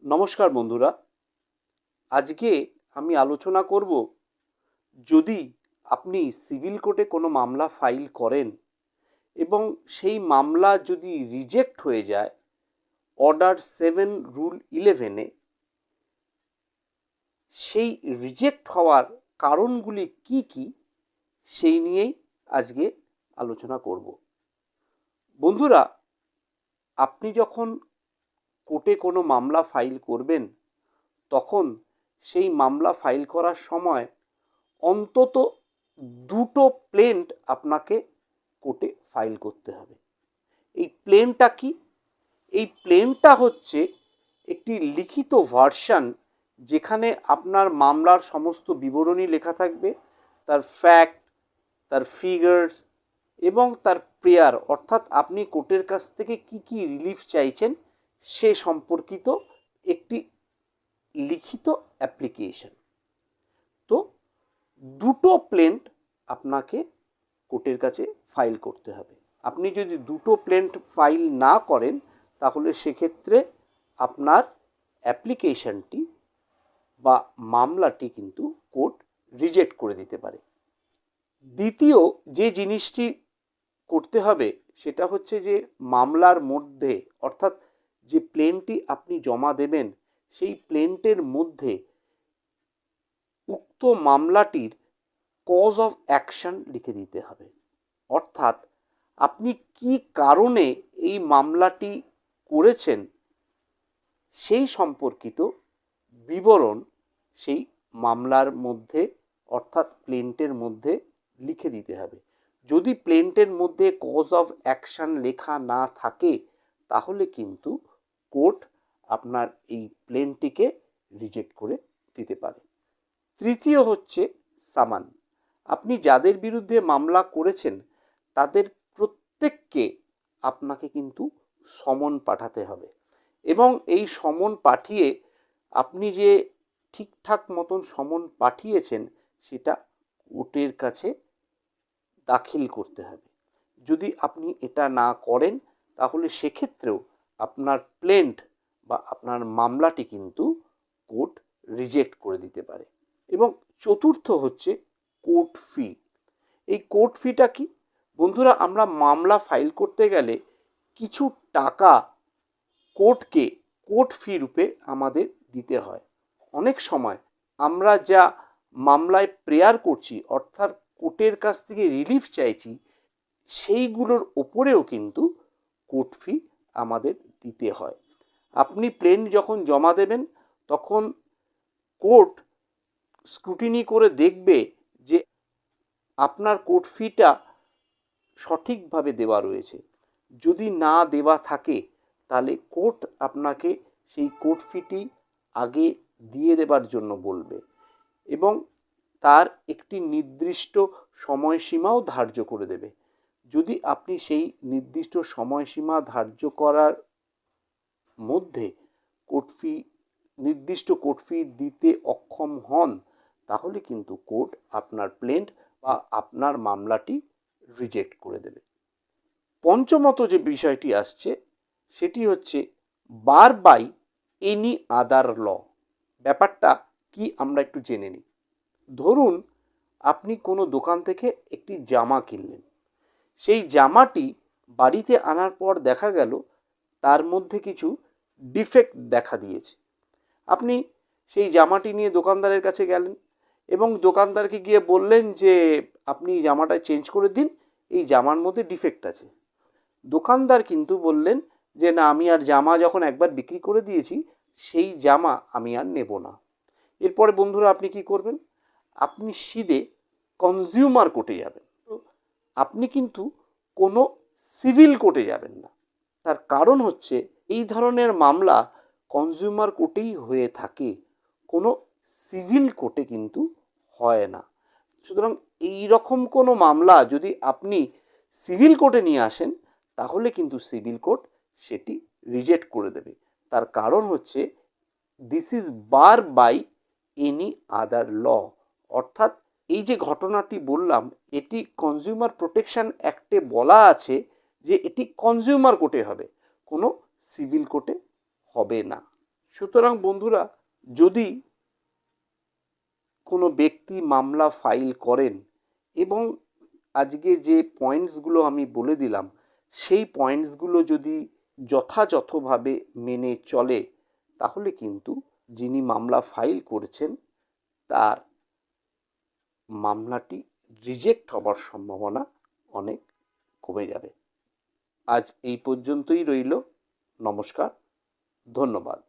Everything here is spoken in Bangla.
নমস্কার বন্ধুরা, আজকে আমি আলোচনা করব যদি আপনি সিভিল কোর্টে কোনো মামলা ফাইল করেন এবং সেই মামলা যদি রিজেক্ট হয়ে যায় অর্ডার 7 রুল 11-এ, সেই রিজেক্ট হওয়ার কারণগুলি কি কি সেই নিয়েই আজকে আলোচনা করব। বন্ধুরা, আপনি যখন কোর্টে কোনো মামলা ফাইল করবেন তখন সেই মামলা ফাইল করার সময় অন্তত দুটো প্লেন্ট আপনাকে কোর্টে ফাইল করতে হবে। এই প্লেনটা কি? এই প্লেনটা হচ্ছে একটি লিখিত ভার্সন, যেখানে আপনার মামলার সমস্ত বিবরণী লেখা থাকবে, তার ফ্যাক্ট, তার ফিগার্স এবং তার প্রেয়ার, অর্থাৎ আপনি কোর্টের কাছ থেকে কি কি রিলিফ চাইছেন সে সম্পর্কিত একটি লিখিত অ্যাপ্লিকেশন। তো দুটো প্লেন্ট আপনাকে কোর্টের কাছে ফাইল করতে হবে। আপনি যদি দুটো প্লেন্ট ফাইল না করেন তাহলে সেক্ষেত্রে আপনার অ্যাপ্লিকেশনটি বা মামলাটি কিন্তু কোর্ট রিজেক্ট করে দিতে পারে। দ্বিতীয় যে জিনিসটি করতে হবে সেটা হচ্ছে যে মামলার মধ্যে, অর্থাৎ যে প্লেনটি আপনি জমা দেবেন সেই প্লেন্টের মধ্যে উক্ত মামলাটির কজ অফ অ্যাকশন লিখে দিতে হবে। অর্থাৎ আপনি কি কারণে এই মামলাটি করেছেন সেই সম্পর্কিত বিবরণ সেই মামলার মধ্যে, অর্থাৎ প্লেন্টের মধ্যে লিখে দিতে হবে। যদি প্লেন্টের মধ্যে কজ অফ অ্যাকশন লেখা না থাকে তাহলে কিন্তু কোর্ট আপনার এই প্লেনটিকে রিজেক্ট করে দিতে পারে। তৃতীয় হচ্ছে সামান। আপনি যাদের বিরুদ্ধে মামলা করেছেন তাদের প্রত্যেককে আপনাকে কিন্তু সমন পাঠাতে হবে এবং এই সমন পাঠিয়ে আপনি যে ঠিকঠাক মতন সমন পাঠিয়েছেন সেটা কোর্টের কাছে দাখিল করতে হবে। যদি আপনি এটা না করেন তাহলে সেক্ষেত্রেও আপনার প্লেন্ট বা আপনার মামলাটি কিন্তু কোর্ট রিজেক্ট করে দিতে পারে। এবং চতুর্থ হচ্ছে কোর্ট ফি। এই কোর্ট ফিটা কি? বন্ধুরা, আমরা মামলা ফাইল করতে গেলে কিছু টাকা কোর্টকে কোর্ট ফি রূপে আমাদের দিতে হয়। অনেক সময় আমরা যা মামলায় প্রেয়ার করছি, অর্থাৎ কোর্টের কাছ থেকে রিলিফ চাইছি, সেইগুলোর ওপরেও কিন্তু কোর্ট ফি আমাদের দিতে হয়। আপনি প্লেন যখন জমা দেবেন তখন কোর্ট স্ক্রুটিনি করে দেখবে যে আপনার কোর্ট ফিটা সঠিকভাবে দেওয়া রয়েছে। যদি না দেওয়া থাকে তাহলে কোর্ট আপনাকে সেই কোর্ট ফিটি আগে দিয়ে দেবার জন্য বলবে এবং তার একটি নির্দিষ্ট সময়সীমাও ধার্য করে দেবে। যদি আপনি সেই নির্দিষ্ট সময়সীমা ধার্য করার মধ্যে নির্দিষ্ট কোর্ট ফি দিতে অক্ষম হন তাহলে কিন্তু কোর্ট আপনার প্লেন্ট বা আপনার মামলাটি রিজেক্ট করে দেবে। পঞ্চমত যে বিষয়টি আসছে সেটি হচ্ছে বার বাই এনি আদার ল। ব্যাপারটা কি আমরা একটু জেনে নিই। ধরুন আপনি কোনো দোকান থেকে একটি জামা কিনলেন। সেই জামাটি বাড়িতে আনার পর দেখা গেল তার মধ্যে কিছু ডিফেক্ট দেখা দিয়েছে। আপনি সেই জামাটি নিয়ে দোকানদারের কাছে গেলেন এবং দোকানদারকে গিয়ে বললেন যে আপনি জামাটা চেঞ্জ করে দিন, এই জামার মধ্যে ডিফেক্ট আছে। দোকানদার কিন্তু বললেন যে না, আমি আর জামা যখন একবার বিক্রি করে দিয়েছি সেই জামা আমি আর নেব না। এরপরে বন্ধুরা আপনি কি করবেন? আপনি সিধে কনজিউমার কোর্টে যাবেন। আপনি কিন্তু কোনো সিভিল কোর্টে যাবেন না। তার কারণ হচ্ছে এই ধরনের মামলা কনজিউমার কোর্টেই হয়ে থাকে, কোনো সিভিল কোর্টে কিন্তু হয় না। সুতরাং এই রকম কোনো মামলা যদি আপনি সিভিল কোর্টে নিয়ে আসেন তাহলে কিন্তু সিভিল কোর্ট সেটি রিজেক্ট করে দেবে। তার কারণ হচ্ছে this is bar by any other law. অর্থাৎ এই যে ঘটনাটি বললাম এটি কনজিউমার প্রোটেকশন অ্যাক্টে বলা আছে যে এটি কনজিউমার কোর্টে হবে, কোনো সিভিল কোর্টে হবে না। সুতরাং বন্ধুরা, যদি কোনো ব্যক্তি মামলা ফাইল করেন এবং আজকে যে পয়েন্টসগুলো আমি বলে দিলাম সেই পয়েন্টসগুলো যদি যথাযথভাবে মেনে চলে, তাহলে কিন্তু যিনি মামলা ফাইল করেছেন তার মামলাটি রিজেক্ট হবার সম্ভাবনা অনেক কমে যাবে। আজ এই পর্যন্তই রইল। নমস্কার, ধন্যবাদ।